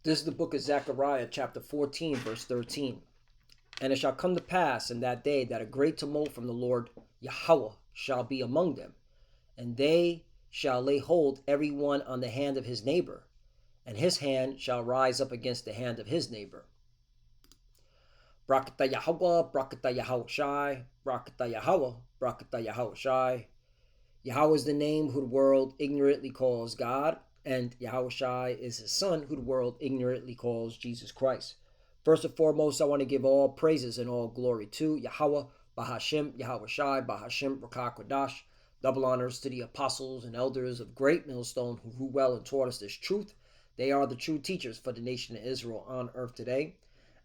This is the book of Zechariah, chapter 14, verse 13. And it shall come to pass in that day that a great tumult from the Lord Yahweh shall be among them, and they shall lay hold every one on the hand of his neighbor, and his hand shall rise up against the hand of his neighbor. Brakata Yahweh, Brakata Yahweh Shai, Brakata Yahweh, Brakata Yahweh Shai. Yahweh is the name who the world ignorantly calls God, and Yahweh Shai is his son who the world ignorantly calls Jesus Christ. First and foremost, I want to give all praises and all glory to Yahweh, Bahashim, Yahweh Shai, Bahashim, Rakah Kodash. Double honors to the apostles and elders of Great Millstone who grew well and taught us this truth. They are the true teachers for the nation of Israel on earth today.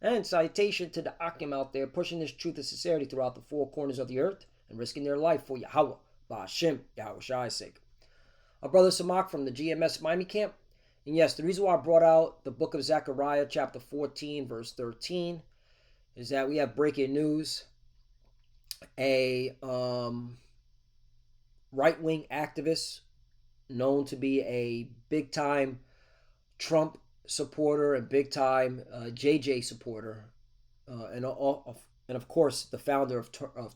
And salutation to the Akim out there pushing this truth of sincerity throughout the four corners of the earth and risking their life for Yahweh, Bahashim, Yahweh Shai's sake. Our brother Samak from the GMS Miami camp. And yes, the reason why I brought out the book of Zechariah, chapter 14, verse 13, is that we have breaking news. A right-wing activist known to be a big-time Trump supporter and big-time JJ supporter, and of course the founder of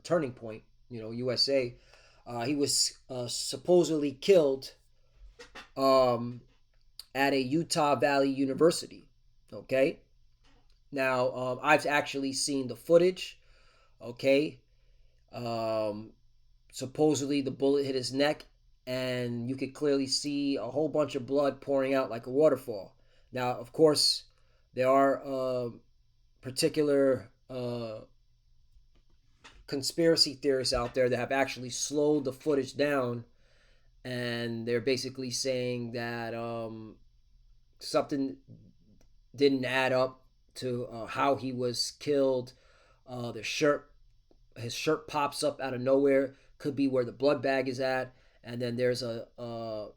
Turning Point, USA. He was supposedly killed at a Utah Valley University. Okay. Now, I've actually seen the footage. Okay. Supposedly the bullet hit his neck, and you could clearly see a whole bunch of blood pouring out like a waterfall. Now, of course, there are particular conspiracy theorists out there that have actually slowed the footage down, and they're basically saying that something didn't add up to how he was killed. His shirt pops up out of nowhere, could be where the blood bag is at, and then there's a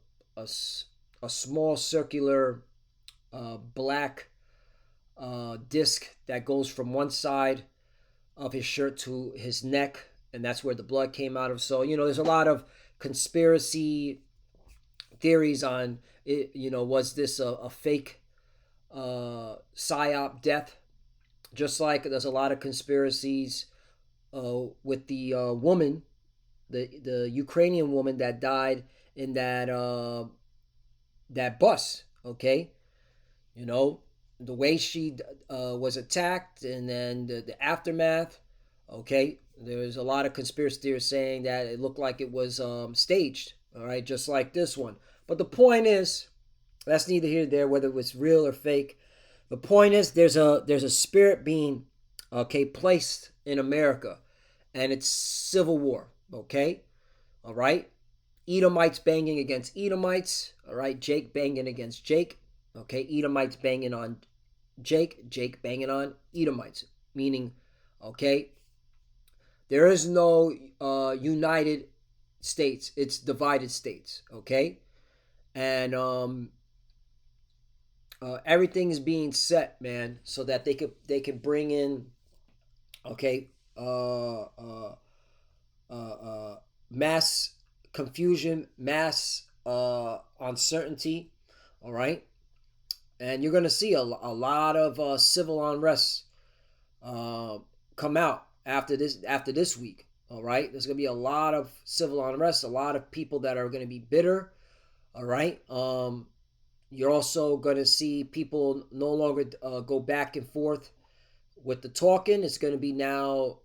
small circular black disc that goes from one side of his shirt to his neck, and that's where the blood came out of. So there's a lot of conspiracy theories on it. Was this a fake psyop death? Just like there's a lot of conspiracies with the woman, the Ukrainian woman that died in that bus. Okay, the way she was attacked, and then the aftermath. Okay, there's a lot of conspiracy theories saying that it looked like it was staged. All right, just like this one. But the point is, that's neither here nor there, whether it was real or fake. The point is, there's a spirit being placed in America, and it's civil war. Okay, all right. Edomites banging against Edomites. All right, Jake banging against Jake. Okay, Edomites banging on Jake. Jake banging on Edomites. Meaning, okay, there is no United States. It's divided states. Okay, and everything is being set, man, so that they can bring in, okay, mass confusion, mass uncertainty. All right, and you're gonna see a lot of civil unrest come out after this week. All right, there's gonna be a lot of civil unrest, a lot of people that are gonna be bitter. All right, you're also gonna see people no longer go back and forth with the talking. It's gonna be now.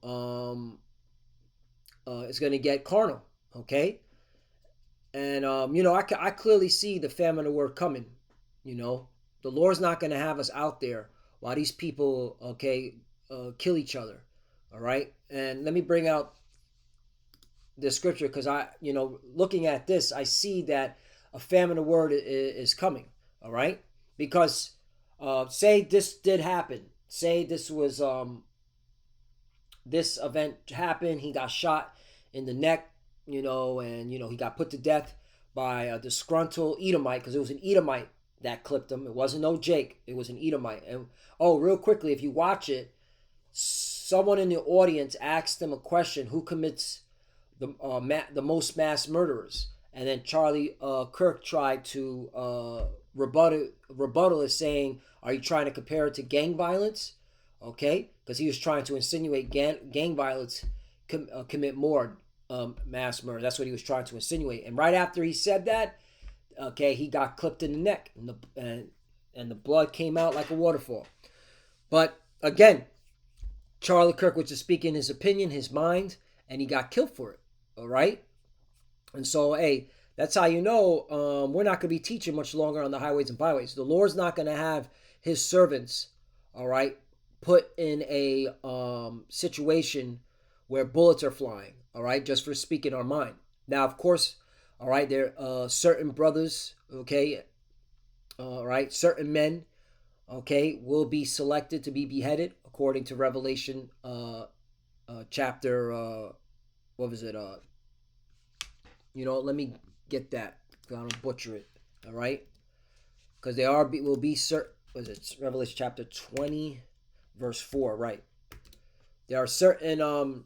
It's gonna get carnal. Okay, and I clearly see the famine of word coming. The Lord's not gonna have us out there while these people kill each other. All right, and let me bring out the scripture, because looking at this, I see that a famine of word is coming. All right, because say this did happen, say this was this event happened, he got shot in the neck, and he got put to death by a disgruntled Edomite, because it was an Edomite that clipped him. It wasn't no Jake, it was an Edomite. And real quickly, if you watch it, someone in the audience asked him a question: who commits the most mass murderers? And then Charlie Kirk tried to rebuttal is saying, are you trying to compare it to gang violence? Okay, because he was trying to insinuate gang violence commit more mass murder. That's what he was trying to insinuate. And right after he said that, okay, he got clipped in the neck, and the blood came out like a waterfall. But again, Charlie Kirk was just speaking his opinion, his mind, and he got killed for it. All right, and so hey, that's how you know we're not going to be teaching much longer on the highways and byways. The Lord's not going to have His servants, all right, put in a situation where bullets are flying, all right, just for speaking our mind. Now, of course, all right, there are certain brothers, okay, all right, certain men, okay, will be selected to be beheaded according to Revelation chapter, what was it? Let me get that. I don't butcher it, all right, because they will be certain. Was it Revelation chapter 20, verse 4, right? There are certain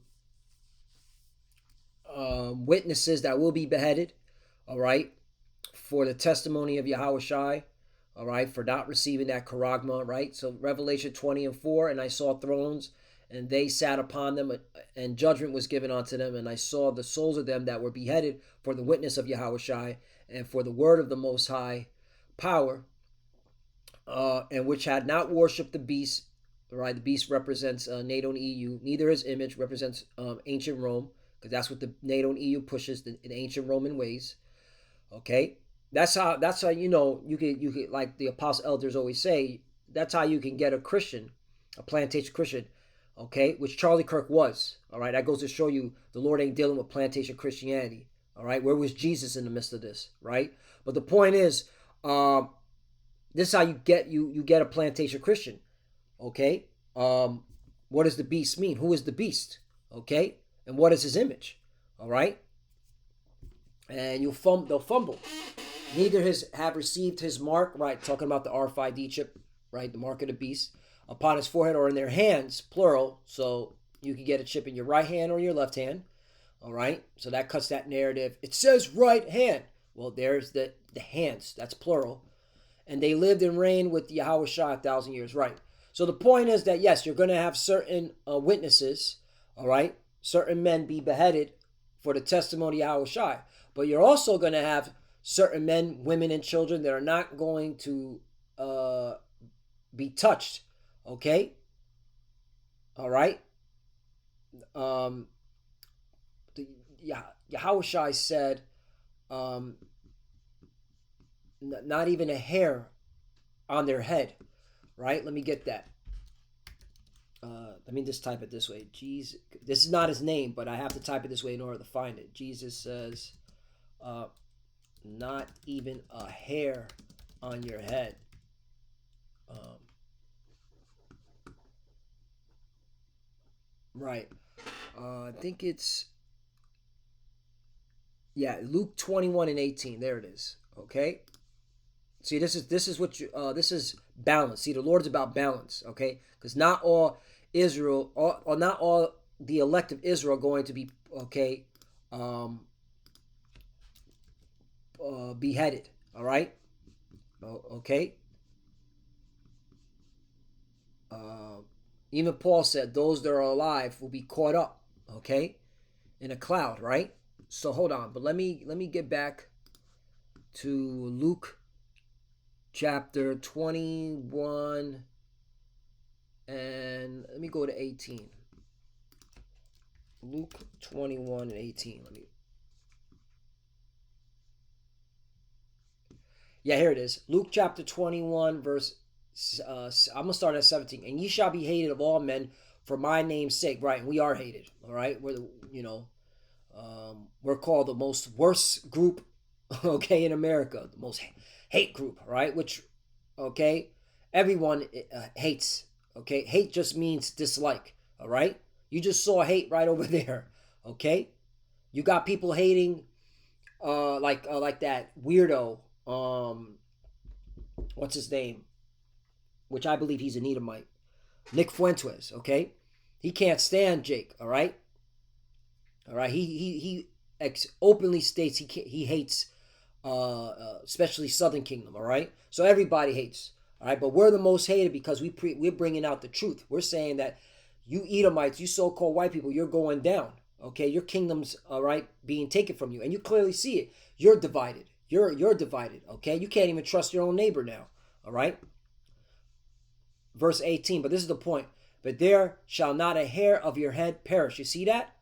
witnesses that will be beheaded, all right, for the testimony of Yahushai, all right, for not receiving that charagma, right? So Revelation 20 and 4, and I saw thrones, and they sat upon them, and judgment was given unto them, and I saw the souls of them that were beheaded for the witness of Yahushai, and for the word of the Most High power, and which had not worshipped the beast, right? The beast represents NATO and EU. Neither his image represents ancient Rome, because that's what the NATO and EU pushes, the ancient Roman ways. Okay, that's how you can like the apostle elders always say. That's how you can get a Christian, a plantation Christian, okay, which Charlie Kirk was. All right, that goes to show you the Lord ain't dealing with plantation Christianity. All right, where was Jesus in the midst of this, right? But the point is, this is how you get a plantation Christian. Okay, what does the beast mean? Who is the beast? Okay, and what is his image? All right, and they'll fumble. Neither have received his mark, right? Talking about the RFID chip, right? The mark of the beast upon his forehead or in their hands, plural. So you can get a chip in your right hand or your left hand. All right, so that cuts that narrative. It says right hand. Well, there's the hands. That's plural. And they lived and reigned with Yahushua 1,000 years, right? So the point is that, yes, you're going to have certain witnesses, all right? Certain men be beheaded for the testimony of Yahushua. But you're also going to have certain men, women, and children that are not going to be touched, okay? All right? Yahushua said, not even a hair on their head, right? Let me get that. Let me just type it this way. Jesus, this is not his name, but I have to type it this way in order to find it. Jesus says, not even a hair on your head. Right. I think it's, Luke 21 and 18. There it is. Okay. See, this is what this is balance. See, the Lord's about balance, okay? Because not all Israel, or not all the elect of Israel are going to be, okay, beheaded, all right? Okay? Even Paul said those that are alive will be caught up, okay, in a cloud, right? So hold on, but let me get back to Luke chapter 21, and let me go to 18. Luke 21 and 18. Here it is. Luke chapter 21, verse, I'm going to start at 17. And ye shall be hated of all men for my name's sake. Right, and we are hated, all right? We're called the most worst group, okay, in America. The most hate group, right? Which, okay, everyone hates, okay? Hate just means dislike, all right? You just saw hate right over there, okay? You got people hating, like that weirdo, what's his name? Which I believe he's an Edomite. Nick Fuentes, okay? He can't stand Jake, all right? All right, he openly states he hates especially Southern Kingdom. All right, so everybody hates. All right, but we're the most hated because we're bringing out the truth. We're saying that you Edomites, you so-called white people, you're going down. Okay, your kingdom's all right being taken from you, and you clearly see it. You're divided. You're divided. Okay, you can't even trust your own neighbor now. All right. Verse 18. But this is the point. But there shall not a hair of your head perish. You see that?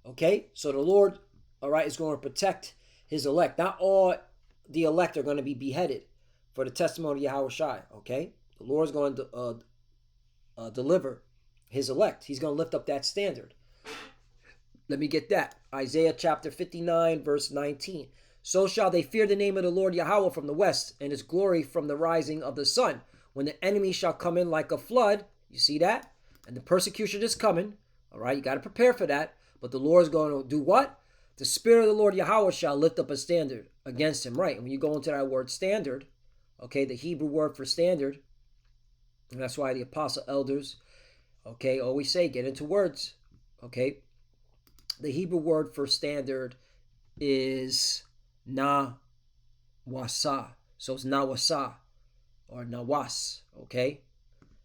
Okay, so the Lord, all right, is going to protect his elect. Not all the elect are going to be beheaded for the testimony of Yahweh Shai. Okay, the Lord is going to deliver his elect. He's going to lift up that standard. Let me get that. Isaiah chapter 59, verse 19. So shall they fear the name of the Lord Yahweh from the west, and his glory from the rising of the sun. When the enemy shall come in like a flood, you see that? And the persecution is coming. All right, you got to prepare for that. But the Lord is going to do what? The Spirit of the Lord Yahweh shall lift up a standard against him. Right, and when you go into that word standard, okay, the Hebrew word for standard, and that's why the apostle elders, okay, always say, get into words, okay? The Hebrew word for standard is nawasa. So it's nawasa or nawas, okay?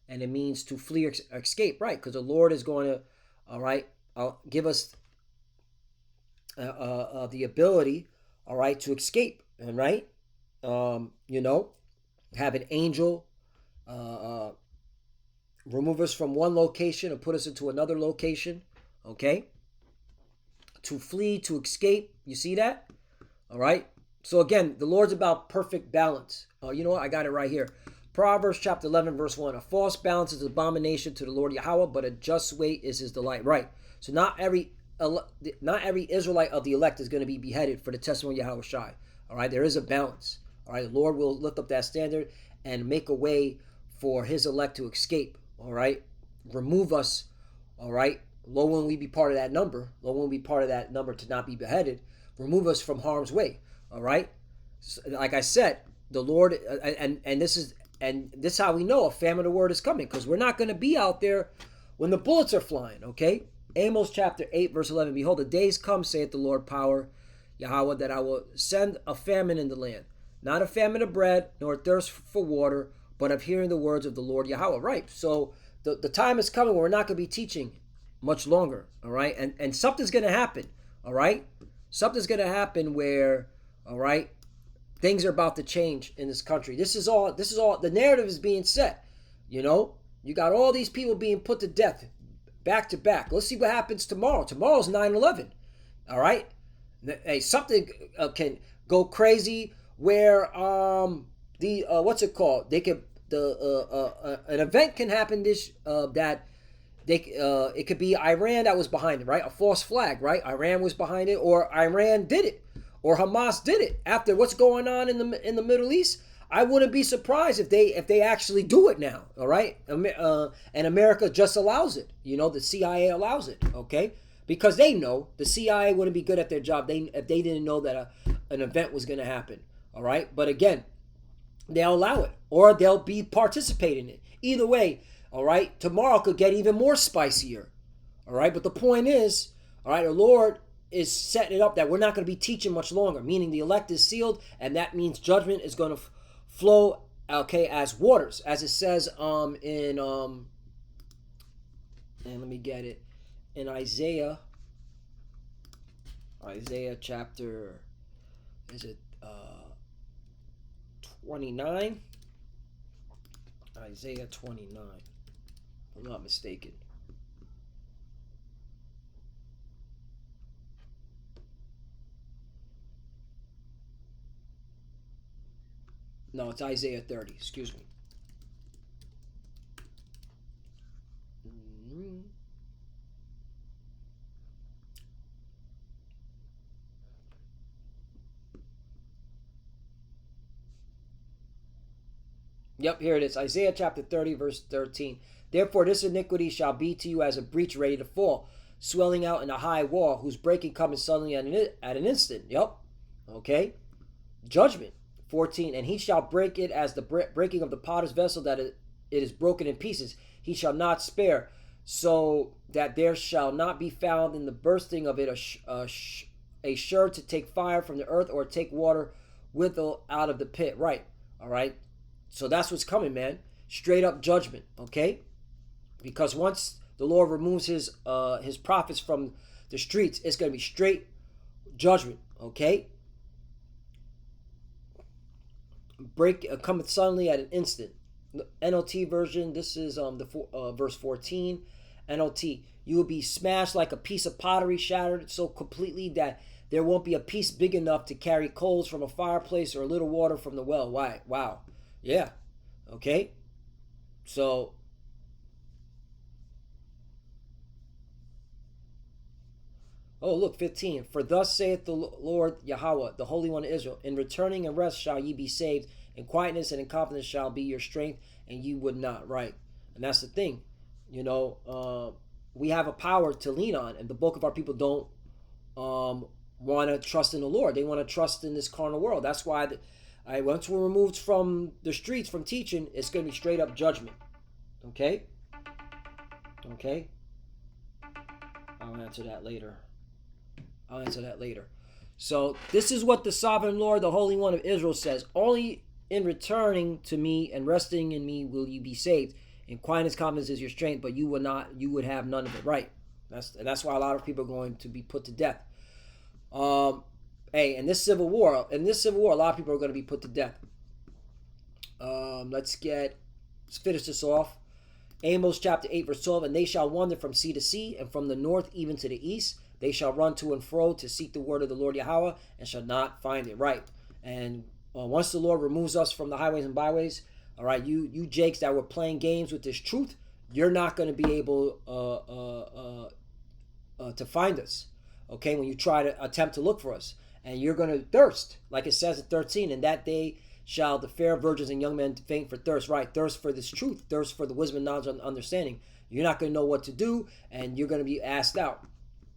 And it means to flee or escape, right? Because the Lord is going to, all right, give us the ability, all right, to escape, and right, have an angel remove us from one location and put us into another location, okay? To flee, to escape. You see that? All right. So again, the Lord's about perfect balance. You know what? I got it right here. Proverbs chapter 11, verse 1. A false balance is an abomination to the Lord Yahweh, but a just weight is his delight. Right. So not every Israelite of the elect is going to be beheaded for the testimony of Yahweh Shai. All right. There is a balance. All right. The Lord will lift up that standard and make a way for his elect to escape. All right. Remove us. All right. Lo, when we be part of that number. Lo, when we be part of that number to not be beheaded. Remove us from harm's way. All right. So, like I said, the Lord, and this is how we know a famine of the word is coming, because we're not going to be out there when the bullets are flying. Okay. Amos chapter 8, verse 11. Behold, the days come, saith the Lord power, Yahweh, that I will send a famine in the land. Not a famine of bread, nor a thirst for water, but of hearing the words of the Lord Yahweh. Right. So the time is coming where we're not going to be teaching much longer. All right. And something's going to happen. All right. Something's going to happen where, all right, things are about to change in this country. This is all, the narrative is being set. You know, you got all these people being put to death back to back. Let's see what happens tomorrow. Tomorrow's 9/11. All right. Hey, something can go crazy where what's it called? They could an event can happen that it could be Iran that was behind it, right? A false flag, right? Iran was behind it, or Iran did it, or Hamas did it. After what's going on in the Middle East, I wouldn't be surprised if they actually do it now. All right, and America just allows it. You know, the CIA allows it. Okay, because they know the CIA wouldn't be good at their job if they didn't know that an event was going to happen. All right, but again, they'll allow it, or they'll be participating in it. Either way, all right, tomorrow could get even more spicier. All right, but the point is, all right, the Lord is setting it up that we're not going to be teaching much longer, meaning the elect is sealed, and that means judgment is going to flow, okay, as waters, as it says and let me get it, in Isaiah chapter, is it 29? Isaiah 29, if I'm not mistaken. No, it's Isaiah 30, excuse me. Yep, here it is. Isaiah chapter 30, verse 13. Therefore this iniquity shall be to you as a breach ready to fall, swelling out in a high wall, whose breaking cometh suddenly at an instant. Yep. Okay. Judgment. 14. And he shall break it as the breaking of the potter's vessel, that it is broken in pieces. He shall not spare, so that there shall not be found in the bursting of it a sure to take fire from the earth, or take water out of the pit. Right. All right. So that's what's coming, man. Straight up judgment. Okay. Because once the Lord removes his prophets from the streets, it's going to be straight judgment. Okay. Break cometh suddenly at an instant. NLT version, this is verse 14. NLT, you will be smashed like a piece of pottery, shattered so completely that there won't be a piece big enough to carry coals from a fireplace or a little water from the well. Why? Wow. Yeah. Okay. So oh, look, 15. For thus saith the Lord Yahweh, the Holy One of Israel, in returning and rest shall ye be saved, in quietness and in confidence shall be your strength, and you would not. Right. And that's the thing. We have a power to lean on, and the bulk of our people don't want to trust in the Lord. They want to trust in this carnal world. That's why once we're removed from the streets, from teaching, it's going to be straight up judgment. Okay? Okay? I'll answer that later. So this is what the sovereign Lord, the Holy One of Israel says. Only in returning to me and resting in me will you be saved. In quietness, confidence is your strength, but you would have none of it. Right. That's why a lot of people are going to be put to death. In this civil war, a lot of people are going to be put to death. Let's finish this off. Amos chapter 8, verse 12. And they shall wander from sea to sea, and from the north even to the east. They shall run to and fro to seek the word of the Lord Yahweh, and shall not find it. Right. And once the Lord removes us from the highways and byways, all right, you Jakes that were playing games with this truth, you're not going to be able to find us. Okay, when you try to attempt to look for us, and you're going to thirst, like it says in 13. In that day shall the fair virgins and young men faint for thirst. Right, thirst for this truth, thirst for the wisdom, knowledge, and understanding. You're not going to know what to do, and you're going to be asked out.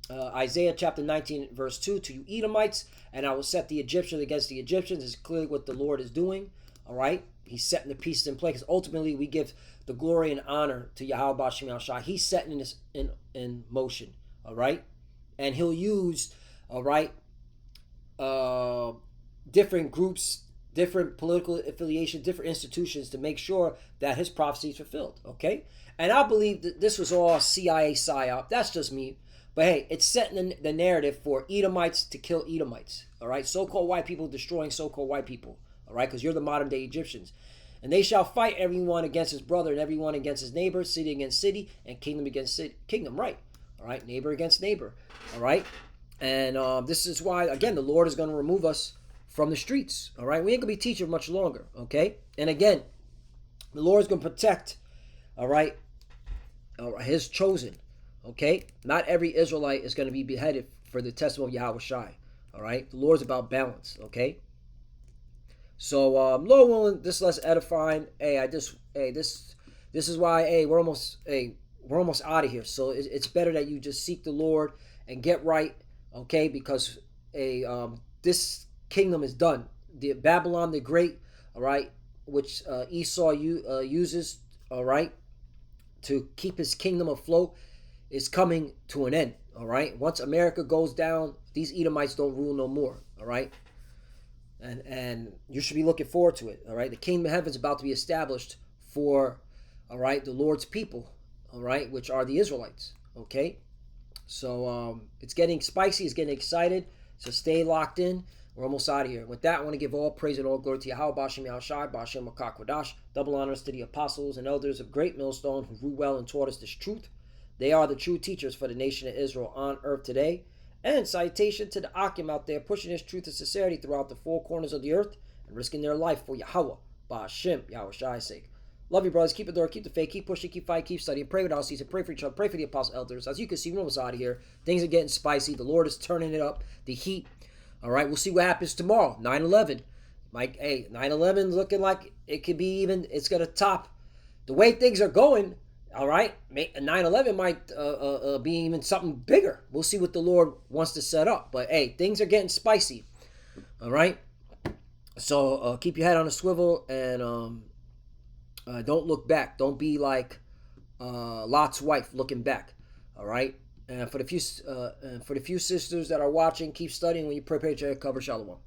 Isaiah chapter 19, verse 2, to you Edomites, and I will set the Egyptians against the Egyptians, is clearly what the Lord is doing. All right, he's setting the pieces in place. Ultimately, we give the glory and honor to Yahweh B'Shem Yahushua. He's setting this in motion. All right, and he'll use, all right, different groups, different political affiliations, different institutions to make sure that his prophecy is fulfilled. Okay, and I believe that this was all CIA psyop. That's just me. But hey, it's setting the narrative for Edomites to kill Edomites. All right, so-called white people destroying so-called white people. All right, because you're the modern day Egyptians. And they shall fight everyone against his brother and everyone against his neighbor, city against city, and kingdom against kingdom. Right. All right, neighbor against neighbor. All right. And this is why, again, the Lord is going to remove us from the streets. All right, we ain't going to be teaching much longer. Okay. And again, the Lord is going to protect, all right, his chosen. Okay, not every Israelite is going to be beheaded for the testimony of Yahweh Shai. All right, the Lord's about balance. Okay, so Lord willing, this less edifying. This is why we're almost out of here. So it's better that you just seek the Lord and get right. Okay, because this kingdom is done. The Babylon the Great, all right, which Esau uses, all right, to keep his kingdom afloat, is coming to an end. All right, once America goes down, these Edomites don't rule no more. All right, and you should be looking forward to it. All right, the kingdom of heaven is about to be established for, all right, the Lord's people. All right, which are the Israelites. Okay, so it's getting spicy, it's getting excited. So stay locked in. We're almost out of here. With that, I want to give all praise and all glory to Yahweh B'Shem Yahushai, B'Shem Makakwadash. Double honors to the apostles and elders of Great Millstone who grew well and taught us this truth. They are the true teachers for the nation of Israel on earth today. And citation to the Akim out there pushing this truth and sincerity throughout the four corners of the earth and risking their life for Yahweh, B'Shem, Yahushai's sake. Love you, brothers. Keep it door, keep the faith, keep pushing, keep fighting, keep studying. Pray without ceasing. Pray for each other. Pray for the apostle elders. As you can see, we're almost out of here. Things are getting spicy. The Lord is turning it up. The heat. All right, we'll see what happens tomorrow. 9/11. Mike, 9/11 looking like it could be even, it's going to top the way things are going. All right, 9/11 might be even something bigger. We'll see what the Lord wants to set up. But hey, things are getting spicy. All right, so keep your head on a swivel and don't look back. Don't be like Lot's wife looking back. All right, and for the few sisters that are watching, keep studying. When you prepare to cover Shalom.